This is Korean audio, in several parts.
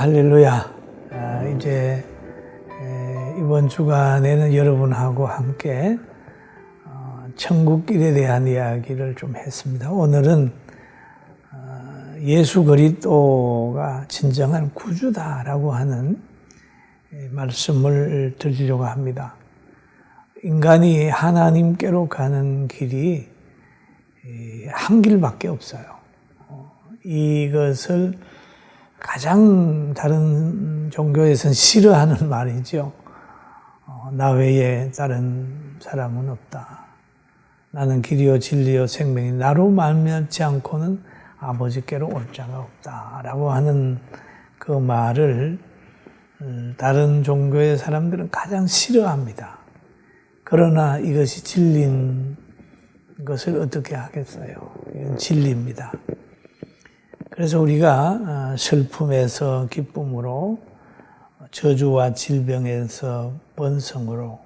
할렐루야. 이제 이번 주간에는 여러분하고 함께 천국길에 대한 이야기를 좀 했습니다. 오늘은 예수 그리스도가 진정한 구주다라고 하는 말씀을 드리려고 합니다. 인간이 하나님께로 가는 길이 한 길밖에 없어요. 이것을 가장 다른 종교에서는 싫어하는 말이죠. 나 외에 다른 사람은 없다. 나는 길이요 진리요 생명이 나로 말미암지 않고는 아버지께로 올 자가 없다. 라고 하는 그 말을 다른 종교의 사람들은 가장 싫어합니다. 그러나 이것이 진리인 것을 어떻게 하겠어요? 이건 진리입니다. 그래서 우리가 슬픔에서 기쁨으로, 저주와 질병에서 번성으로,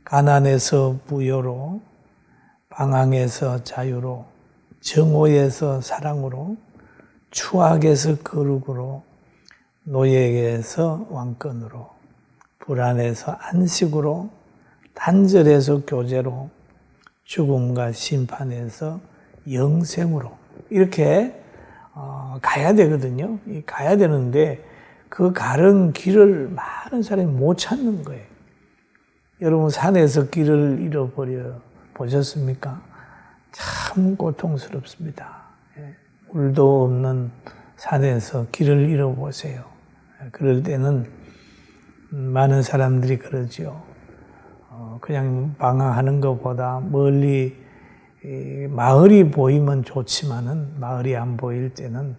가난에서 부여로, 방황에서 자유로, 정오에서 사랑으로, 추악에서 거룩으로, 노예에서 왕권으로, 불안에서 안식으로, 단절에서 교제로, 죽음과 심판에서 영생으로 이렇게 가야 되거든요. 가야 되는데 그 가는 길을 많은 사람이 못 찾는 거예요. 여러분 산에서 길을 잃어버려 보셨습니까? 참 고통스럽습니다. 물도 없는 산에서 길을 잃어보세요. 그럴 때는 많은 사람들이 그러죠. 그냥 방황하는 것보다 멀리 마을이 보이면 좋지만은 마을이 안 보일 때는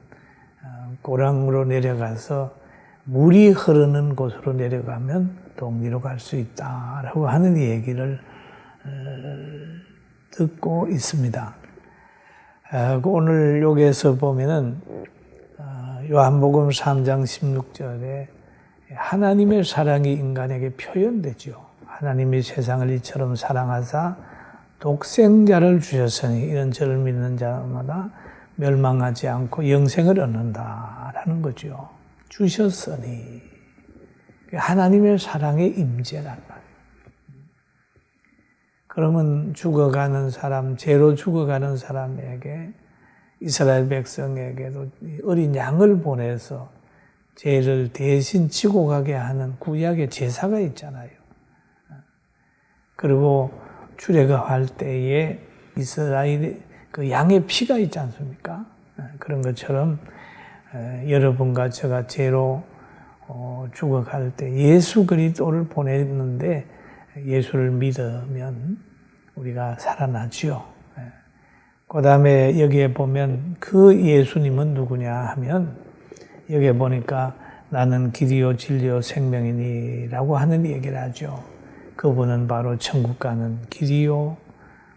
고랑으로 내려가서 물이 흐르는 곳으로 내려가면 동리로 갈 수 있다라고 하는 얘기를 듣고 있습니다. 오늘 여기에서 보면은 요한복음 3장 16절에 하나님의 사랑이 인간에게 표현되죠. 하나님이 세상을 이처럼 사랑하사 독생자를 주셨으니 이런 저를 믿는 자마다 멸망하지 않고 영생을 얻는다라는 거죠. 주셨으니 하나님의 사랑의 임재란 말이에요. 그러면 죽어가는 사람, 죄로 죽어가는 사람에게, 이스라엘 백성에게도 어린 양을 보내서 죄를 대신 지고 가게 하는 구약의 제사가 있잖아요. 그리고 출애굽할 때에 이스라엘 그 양의 피가 있지 않습니까? 그런 것처럼 여러분과 제가 죄로 죽어갈 때 예수 그리스도를 보냈는데 예수를 믿으면 우리가 살아나죠. 그 다음에 여기에 보면 그 예수님은 누구냐 하면 여기에 보니까 나는 길이요 진리요 생명이니라고 하는 얘기를 하죠. 그분은 바로 천국 가는 길이요,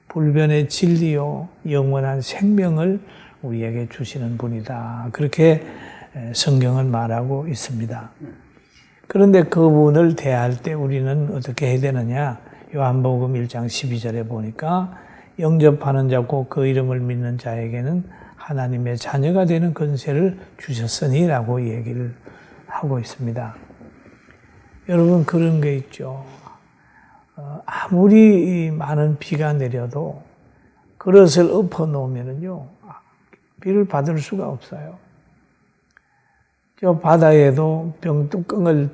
불변의 진리요, 영원한 생명을 우리에게 주시는 분이다. 그렇게 성경은 말하고 있습니다. 그런데 그분을 대할 때 우리는 어떻게 해야 되느냐? 요한복음 1장 12절에 보니까 영접하는 자고 그 이름을 믿는 자에게는 하나님의 자녀가 되는 권세를 주셨으니라고 얘기를 하고 있습니다. 여러분 그런 게 있죠. 아무리 많은 비가 내려도 그릇을 엎어 놓으면요 비를 받을 수가 없어요. 저 바다에도 병뚜껑을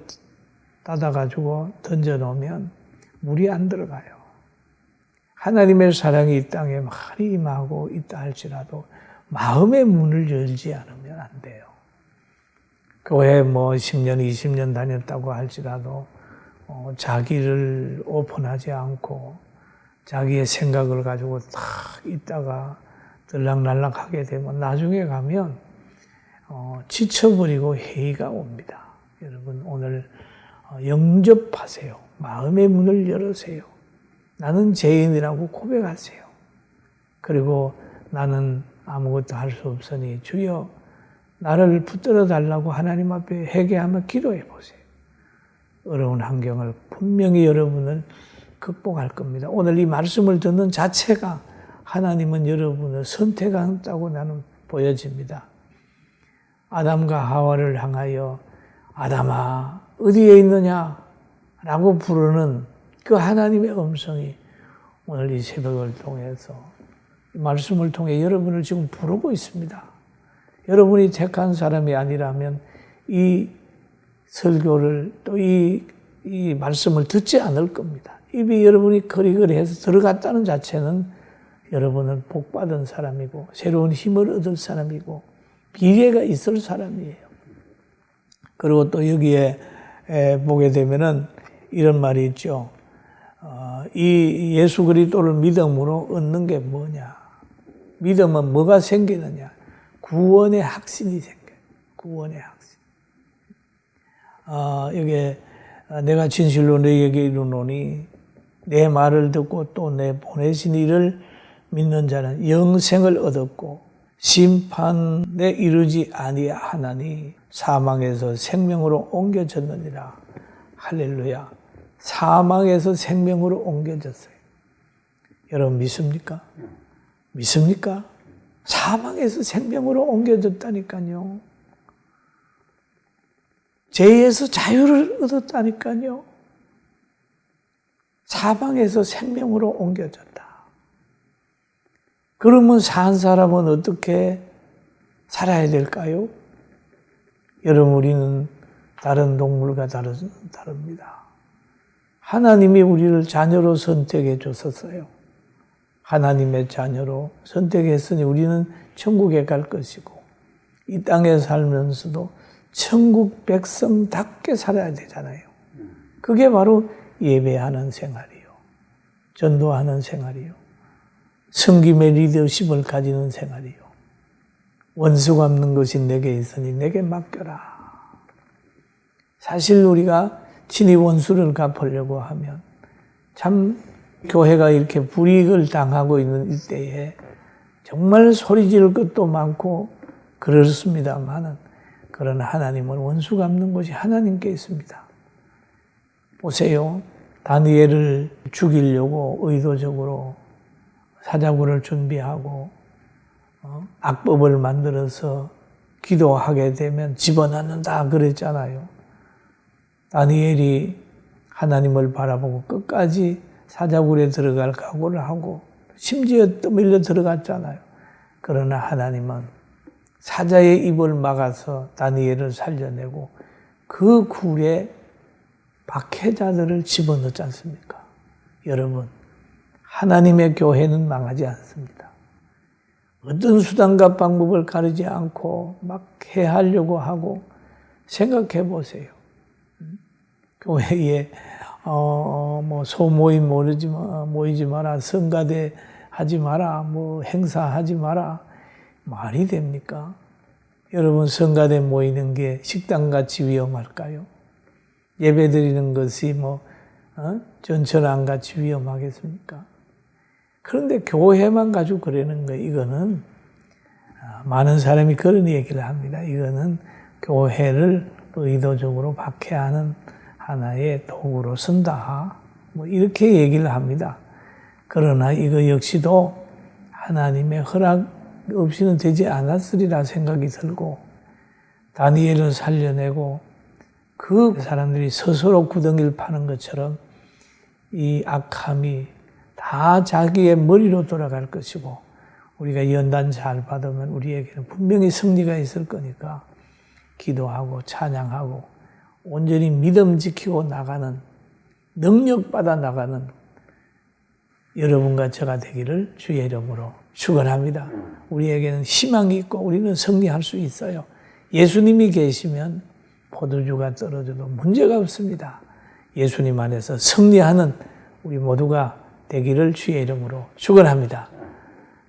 닫아가지고 던져 놓으면 물이 안 들어가요. 하나님의 사랑이 이 땅에 많이 임하고 있다 할지라도 마음의 문을 열지 않으면 안 돼요. 교회 10년, 20년 다녔다고 할지라도 자기를 오픈하지 않고 자기의 생각을 가지고 탁 있다가 들락날락 하게 되면 나중에 가면 지쳐버리고 회의가 옵니다. 여러분 오늘 영접하세요. 마음의 문을 열으세요. 나는 죄인이라고 고백하세요. 그리고 나는 아무것도 할 수 없으니 주여 나를 붙들어 달라고 하나님 앞에 회개하며 기도해 보세요. 어려운 환경을 분명히 여러분을 극복할 겁니다. 오늘 이 말씀을 듣는 자체가 하나님은 여러분을 선택한다고 나는 보여집니다. 아담과 하와를 향하여 아담아 어디에 있느냐 라고 부르는 그 하나님의 음성이 오늘 이 새벽을 통해서 이 말씀을 통해 여러분을 지금 부르고 있습니다. 여러분이 택한 사람이 아니라면 이 설교를 또 이 말씀을 듣지 않을 겁니다. 입이 여러분이 거리거리해서 들어갔다는 자체는 여러분은 복받은 사람이고 새로운 힘을 얻을 사람이고 비례가 있을 사람이에요. 그리고 또 여기에 보게 되면은 이런 말이 있죠. 이 예수 그리스도를 믿음으로 얻는 게 뭐냐? 믿음은 뭐가 생기느냐? 구원의 확신이 생겨요. 구원의 확신. 여기에 내가 진실로 너희에게 이르노니 내 말을 듣고 또 내 보내신 이를 믿는 자는 영생을 얻었고 심판에 이르지 아니하나니 사망에서 생명으로 옮겨졌느니라. 할렐루야. 사망에서 생명으로 옮겨졌어요. 여러분 믿습니까? 믿습니까? 사망에서 생명으로 옮겨졌다니까요. 죄에서 자유를 얻었다니까요. 사망에서 생명으로 옮겨졌다. 그러면 산 사람은 어떻게 살아야 될까요? 여러분 우리는 다른 동물과 다릅니다. 하나님이 우리를 자녀로 선택해 줬었어요. 하나님의 자녀로 선택했으니 우리는 천국에 갈 것이고 이 땅에 살면서도 천국 백성답게 살아야 되잖아요. 그게 바로 예배하는 생활이요. 전도하는 생활이요. 섬김의 리더십을 가지는 생활이요. 원수 갚는 것이 내게 있으니 내게 맡겨라. 사실 우리가 친히 원수를 갚으려고 하면 참 교회가 이렇게 불이익을 당하고 있는 이때에 정말 소리 지를 것도 많고 그렇습니다만은 그러나 하나님은 원수 갚는 것이 하나님께 있습니다. 보세요. 다니엘을 죽이려고 의도적으로 사자굴을 준비하고 악법을 만들어서 기도하게 되면 집어넣는다 그랬잖아요. 다니엘이 하나님을 바라보고 끝까지 사자굴에 들어갈 각오를 하고 심지어 떠밀려 들어갔잖아요. 그러나 하나님은 사자의 입을 막아서 다니엘을 살려내고 그 굴에 박해자들을 집어넣지 않습니까? 여러분, 하나님의 교회는 망하지 않습니다. 어떤 수단과 방법을 가리지 않고 막 해하려고 하고 생각해 보세요. 교회에 뭐 소모임 모이지 마라, 성가대 하지 마라, 뭐 행사하지 마라. 말이 됩니까? 여러분 성가대 모이는 게 식당같이 위험할까요? 예배 드리는 것이 전철안같이 위험하겠습니까? 그런데 교회만 가지고 그러는 거예요. 이거는 많은 사람이 그런 얘기를 합니다. 이거는 교회를 의도적으로 박해하는 하나의 도구로 쓴다. 이렇게 얘기를 합니다. 그러나 이거 역시도 하나님의 허락 없이는 되지 않았으리라 생각이 들고 다니엘을 살려내고 그 사람들이 스스로 구덩이를 파는 것처럼 이 악함이 다 자기의 머리로 돌아갈 것이고 우리가 연단 잘 받으면 우리에게는 분명히 승리가 있을 거니까 기도하고 찬양하고 온전히 믿음 지키고 나가는 능력받아 나가는 여러분과 저가 되기를 주의 이름으로 축원합니다. 우리에게는 희망이 있고 우리는 승리할 수 있어요. 예수님이 계시면 포도주가 떨어져도 문제가 없습니다. 예수님 안에서 승리하는 우리 모두가 되기를 주의 이름으로 축원합니다.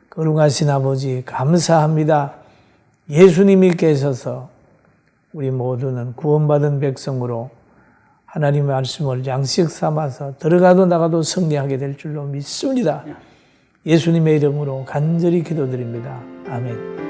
거룩하신 아버지 감사합니다. 예수님이 계셔서 우리 모두는 구원받은 백성으로 하나님의 말씀을 양식 삼아서 들어가도 나가도 승리하게 될 줄로 믿습니다. 예수님의 이름으로 간절히 기도드립니다. 아멘.